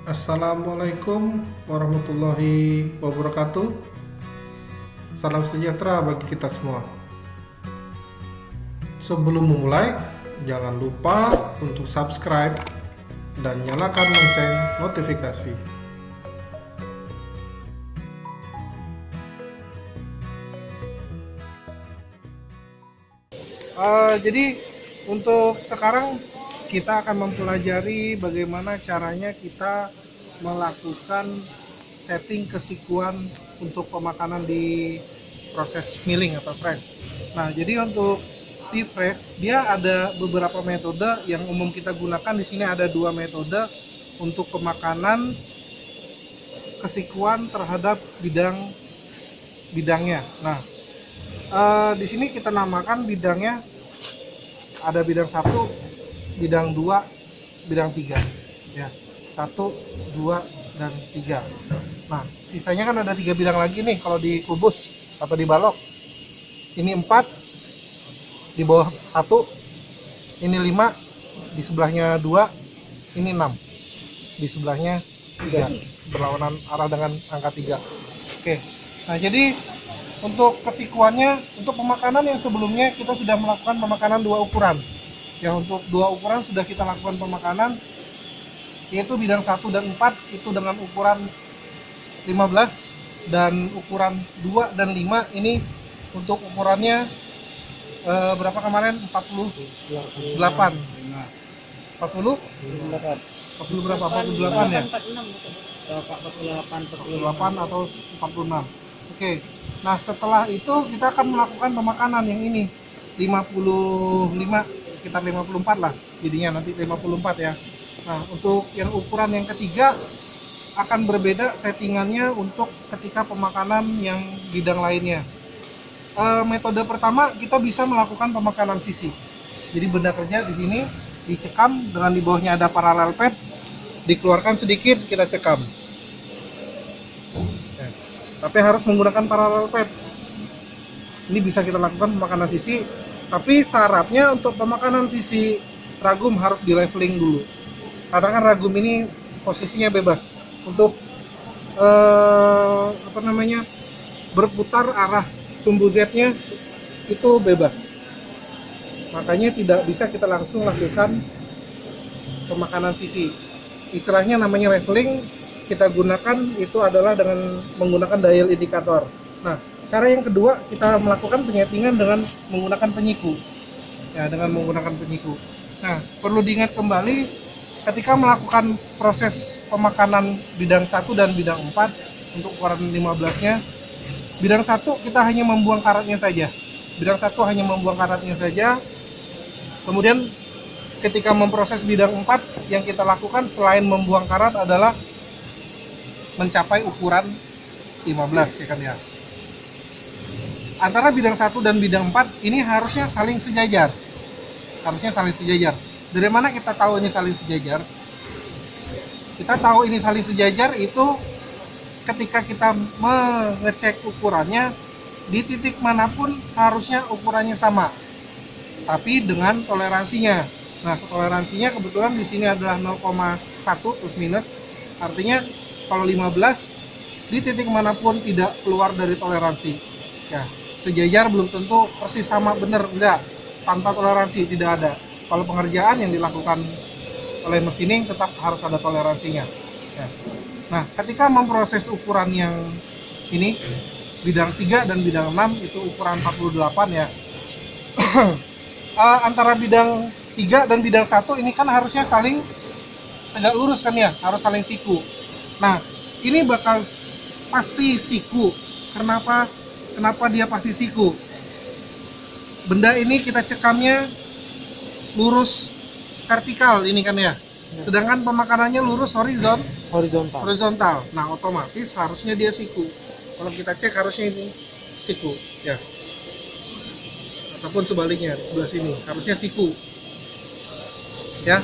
Assalamualaikum warahmatullahi wabarakatuh. Salam sejahtera bagi kita semua. Sebelum memulai, jangan lupa untuk subscribe dan nyalakan lonceng notifikasi. Jadi untuk sekarang kita akan mempelajari bagaimana caranya kita melakukan setting kesikuan untuk pemakanan di proses milling atau fresh. Nah, jadi untuk di fresh dia ada beberapa metode yang umum kita gunakan. Di sini ada dua metode untuk pemakanan kesikuan terhadap bidangnya. Nah, di sini kita namakan bidangnya, ada bidang 1, bidang 2, bidang 3 ya. 1, 2, dan 3. Nah, sisanya kan ada 3 bidang lagi nih kalau dikubus atau dibalok. Ini 4 di bawah 1, ini 5 di sebelahnya 2, ini 6 di sebelahnya 3, berlawanan arah dengan angka 3. Oke. Nah, jadi untuk kesikuannya, untuk pemakanan yang sebelumnya kita sudah melakukan pemakanan 2 ukuran. Yang untuk 2 ukuran sudah kita lakukan pemakanan, yaitu bidang 1 dan 4 itu dengan ukuran 15, dan ukuran 2 dan 5 ini untuk ukurannya berapa kemarin? 48. 40? 40 berapa? 48 ya? 48 atau 46. Oke. Nah, setelah itu kita akan melakukan pemakanan yang ini 55, sekitar 54 lah jadinya, nanti 54 ya. Nah, untuk yang ukuran yang ketiga akan berbeda settingannya untuk ketika pemakanan yang bidang lainnya. Metode pertama kita bisa melakukan pemakanan sisi. Jadi benda kerja di sini dicekam dengan di bawahnya ada paralel pad, dikeluarkan sedikit, kita cekam. Tapi harus menggunakan paralel pad. Ini bisa kita lakukan pemakanan sisi, tapi syaratnya untuk pemakanan sisi ragum harus di leveling dulu. Karena kan ragum ini posisinya bebas untuk berputar arah sumbu Z-nya itu bebas. Makanya tidak bisa kita langsung lakukan pemakanan sisi. Istilahnya namanya leveling, kita gunakan itu adalah dengan menggunakan dial indikator. Nah, cara yang kedua kita melakukan penyetingan dengan menggunakan penyiku. Ya, dengan menggunakan penyiku. Nah, perlu diingat kembali ketika melakukan proses pemakanan bidang 1 dan bidang 4 untuk ukuran 15-nya, bidang 1 kita hanya membuang karatnya saja. Bidang 1 hanya membuang karatnya saja. Kemudian ketika memproses bidang 4, yang kita lakukan selain membuang karat adalah mencapai ukuran 15 ya kan ya. Antara bidang 1 dan bidang 4 ini harusnya saling sejajar. Dari mana kita tahu ini saling sejajar? Kita tahu ini saling sejajar itu ketika kita mengecek ukurannya, di titik manapun harusnya ukurannya sama, tapi dengan toleransinya. Nah, toleransinya kebetulan di sini adalah 0,1 plus minus. Artinya kalau 15 di titik manapun tidak keluar dari toleransi. Ya, sejajar belum tentu persis sama benar, enggak. Tanpa toleransi tidak ada. Kalau pengerjaan yang dilakukan oleh machining tetap harus ada toleransinya. Ya. Nah, ketika memproses ukuran yang ini bidang 3 dan bidang 6 itu ukuran 48 ya. Antara bidang 3 dan bidang 1 ini kan harusnya saling tegak lurus kan ya, harus saling siku. Nah, ini bakal pasti siku. Kenapa dia pasti siku? Benda ini kita cekamnya lurus vertikal ini kan ya. Sedangkan pemakanannya lurus horizontal. Nah, otomatis harusnya dia siku. Kalau kita cek harusnya ini siku ya. Ataupun sebaliknya, sebelah sini harusnya siku. Ya.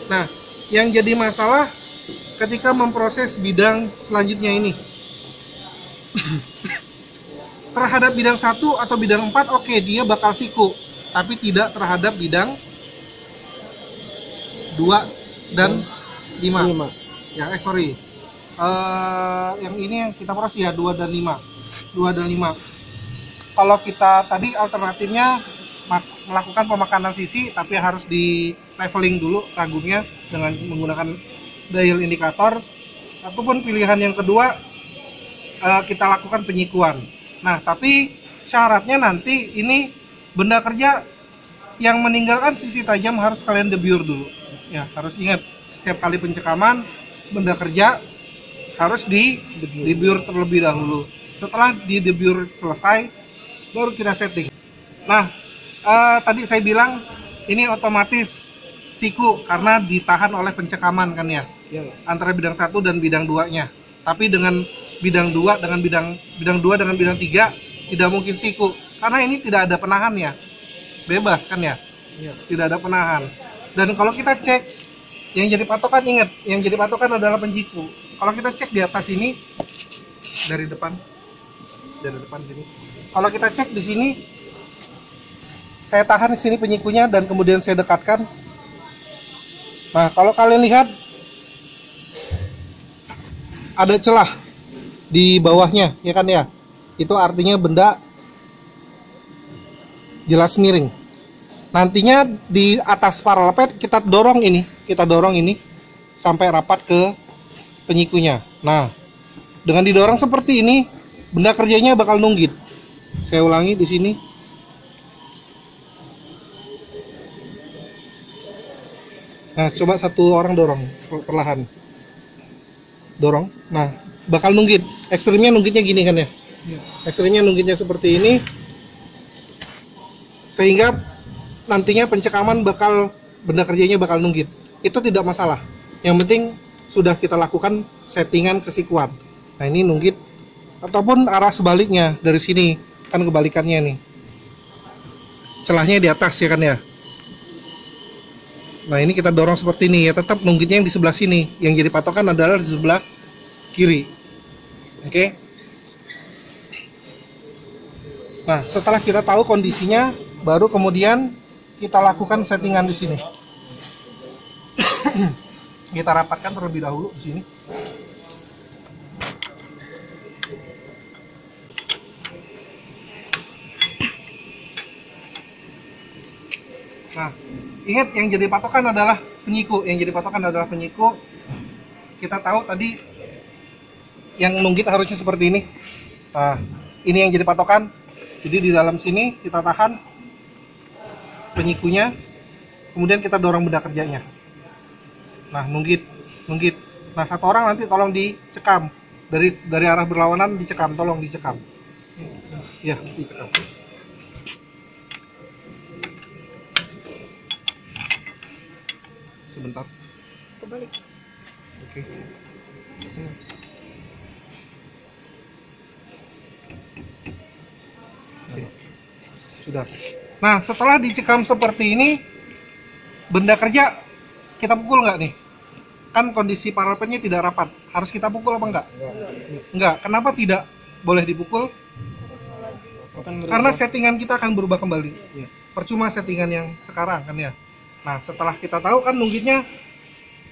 Nah, yang jadi masalah ketika memproses bidang selanjutnya ini. Terhadap bidang 1 atau bidang 4 oke, dia bakal siku, tapi tidak terhadap bidang 2 dan 5. Ya, sorry. Yang ini yang kita proses ya 2 dan 5. 2 dan 5. Kalau kita tadi alternatifnya melakukan pemakanan sisi, tapi harus di leveling dulu ragumnya dengan menggunakan dial indikator. Ataupun pilihan yang kedua, kita lakukan penyikuan. Nah, tapi syaratnya nanti ini benda kerja yang meninggalkan sisi tajam harus kalian debiur dulu. Ya, harus ingat setiap kali pencekaman benda kerja harus di debiur terlebih dahulu. Setelah di debiur selesai, baru kita setting. Nah, tadi saya bilang ini otomatis siku karena ditahan oleh pencekaman kan ya, antara bidang 1 dan bidang 2-nya. Tapi dengan bidang 2 dengan bidang 2 dengan bidang 3 tidak mungkin siku karena ini tidak ada penahan ya, bebas kan ya, tidak ada penahan. Dan kalau kita cek yang jadi patokan, ingat yang jadi patokan adalah penjiku. Kalau kita cek di atas ini dari depan sini, kalau kita cek di sini, saya tahan di sini penyikunya dan kemudian saya dekatkan. Nah, kalau kalian lihat ada celah di bawahnya, ya kan ya? Itu artinya benda jelas miring. Nantinya di atas parallepet kita dorong ini sampai rapat ke penyikunya. Nah, dengan didorong seperti ini, benda kerjanya bakal nunggit. Saya ulangi di sini. Nah, coba satu orang dorong perlahan. Dorong. Nah, bakal nunggit. Ekstrimnya nunggitnya gini kan ya? Ekstrimnya nunggitnya seperti ini. Sehingga nantinya pencekaman benda kerjanya bakal nunggit. Itu tidak masalah. Yang penting sudah kita lakukan settingan kesikuan. Nah, ini nunggit. Ataupun arah sebaliknya dari sini, kan kebalikannya nih. Celahnya di atas ya kan ya. Nah, ini kita dorong seperti ini ya, tetap nunggitnya yang di sebelah sini. Yang jadi patokan adalah di sebelah kiri. Oke. Nah, setelah kita tahu kondisinya, baru kemudian kita lakukan settingan di sini. Kita rapatkan terlebih dahulu di sini. Nah, ingat yang jadi patokan adalah penyiku. Yang jadi patokan adalah penyiku. Kita tahu tadi yang nunggit harusnya seperti ini. Nah, ini yang jadi patokan. Jadi di dalam sini kita tahan penyikunya, kemudian kita dorong benda kerjanya. Nah, nunggit. Nah, satu orang nanti tolong dicekam dari arah berlawanan, dicekam, tolong dicekam. Ya, dicekam. Sebentar. Kebalik. Oke. Sudah. Nah, setelah dicekam seperti ini, benda kerja kita pukul nggak nih? Kan kondisi parallepetnya tidak rapat. Harus kita pukul apa enggak? Enggak. Kenapa tidak boleh dipukul? Karena settingan kita akan berubah kembali. Percuma settingan yang sekarang kan ya. Nah, setelah kita tahu kan nunggitnya,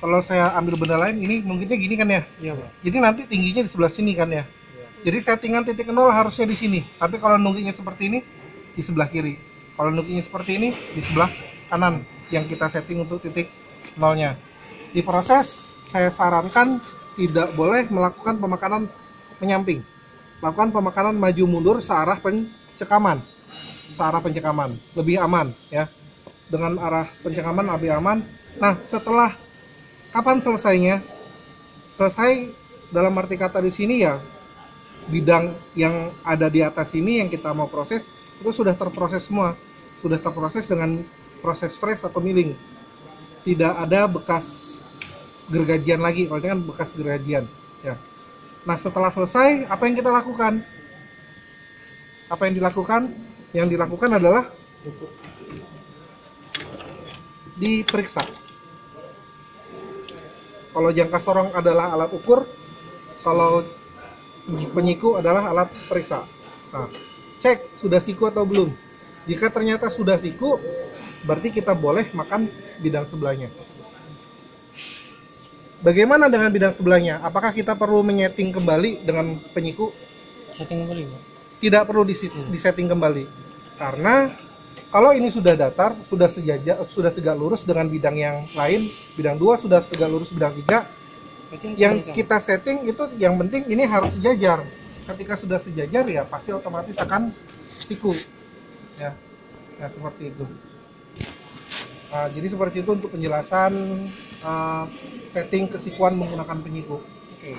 kalau saya ambil benda lain, ini nunggitnya gini kan ya? Iya, Pak. Jadi nanti tingginya di sebelah sini kan ya? Jadi settingan titik nol harusnya di sini. Tapi kalau nunggitnya seperti ini, di sebelah kiri. Kalau nunggitnya seperti ini, di sebelah kanan yang kita setting untuk titik nolnya. Di proses, saya sarankan tidak boleh melakukan pemakanan menyamping. Lakukan pemakanan maju mundur searah pencekaman. Lebih aman ya. Dengan arah pencekaman lebih aman. Nah, setelah kapan selesainya? Selesai dalam arti kata di sini ya, bidang yang ada di atas ini yang kita mau proses itu sudah terproses semua, sudah terproses dengan proses fresh atau milling. Tidak ada bekas gergajian lagi, kalau ini kan bekas gergajian ya. Nah, setelah selesai, apa yang kita lakukan? Apa yang dilakukan? Yang dilakukan adalah diperiksa. Kalau jangka sorong adalah alat ukur, kalau penyiku adalah alat periksa. Nah, cek sudah siku atau belum. Jika ternyata sudah siku, berarti kita boleh makan bidang sebelahnya. Bagaimana dengan bidang sebelahnya? Apakah kita perlu menyeting kembali dengan penyiku? Setting kembali Pak. Tidak perlu disetting kembali, karena kalau ini sudah datar, sudah sejajar, sudah tegak lurus dengan bidang yang lain, bidang 2 sudah tegak lurus bidang 3, yang kita setting itu yang penting ini harus sejajar. Ketika sudah sejajar ya pasti otomatis akan siku ya, ya seperti itu. Nah, jadi seperti itu untuk penjelasan setting kesikuan menggunakan penyiku. Oke.